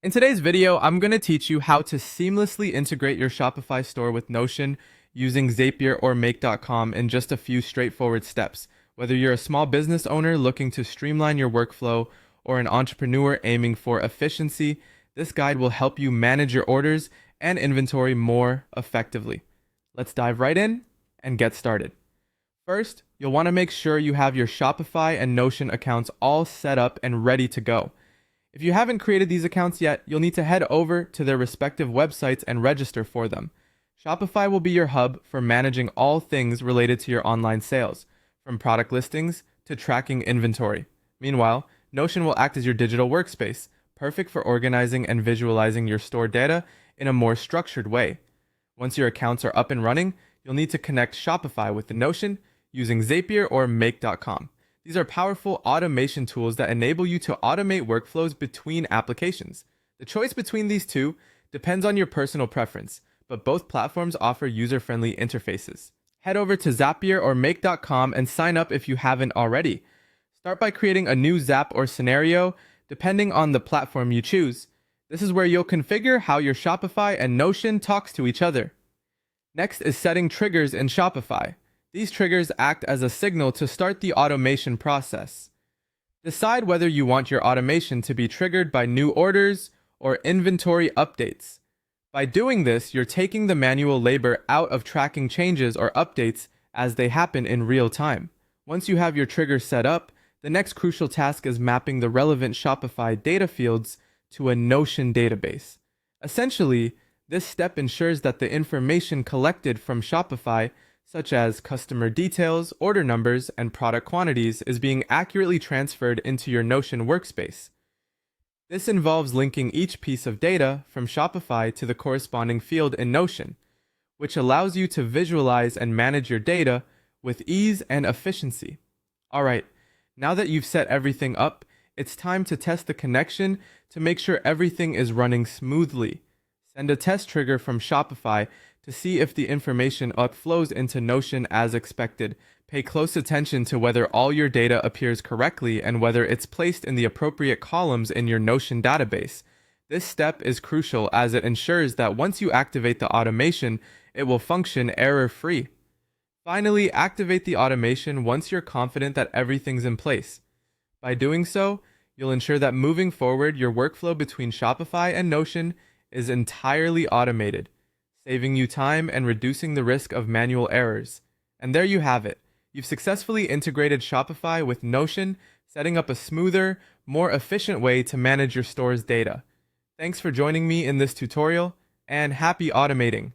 In today's video, I'm going to teach you how to seamlessly integrate your Shopify store with Notion using Zapier or Make.com in just a few straightforward steps. Whether you're a small business owner looking to streamline your workflow or an entrepreneur aiming for efficiency, this guide will help you manage your orders and inventory more effectively. Let's dive right in and get started. First, you'll want to make sure you have your Shopify and Notion accounts all set up and ready to go. If you haven't created these accounts yet, you'll need to head over to their respective websites and register for them. Shopify will be your hub for managing all things related to your online sales, from product listings to tracking inventory. Meanwhile, Notion will act as your digital workspace, perfect for organizing and visualizing your store data in a more structured way. Once your accounts are up and running, you'll need to connect Shopify with the Notion using Zapier or Make.com. These are powerful automation tools that enable you to automate workflows between applications. The choice between these two depends on your personal preference, but both platforms offer user-friendly interfaces. Head over to Zapier or Make.com and sign up if you haven't already. Start by creating a new Zap or scenario, depending on the platform you choose. This is where you'll configure how your Shopify and Notion talks to each other. Next is setting triggers in Shopify. These triggers act as a signal to start the automation process. Decide whether you want your automation to be triggered by new orders or inventory updates. By doing this, you're taking the manual labor out of tracking changes or updates as they happen in real time. Once you have your trigger set up, the next crucial task is mapping the relevant Shopify data fields to a Notion database. Essentially, this step ensures that the information collected from Shopify, such as customer details, order numbers, and product quantities, is being accurately transferred into your Notion workspace. This involves linking each piece of data from Shopify to the corresponding field in Notion, which allows you to visualize and manage your data with ease and efficiency. Alright, now that you've set everything up, it's time to test the connection to make sure everything is running smoothly. Send a test trigger from Shopify to see if the information upflows into Notion as expected. Pay close attention to whether all your data appears correctly and whether it's placed in the appropriate columns in your Notion database. This step is crucial as it ensures that once you activate the automation, it will function error-free. Finally, activate the automation once you're confident that everything's in place. By doing so, you'll ensure that moving forward, your workflow between Shopify and Notion is entirely automated, saving you time and reducing the risk of manual errors. And there you have it. You've successfully integrated Shopify with Notion, setting up a smoother, more efficient way to manage your store's data. Thanks for joining me in this tutorial, and happy automating!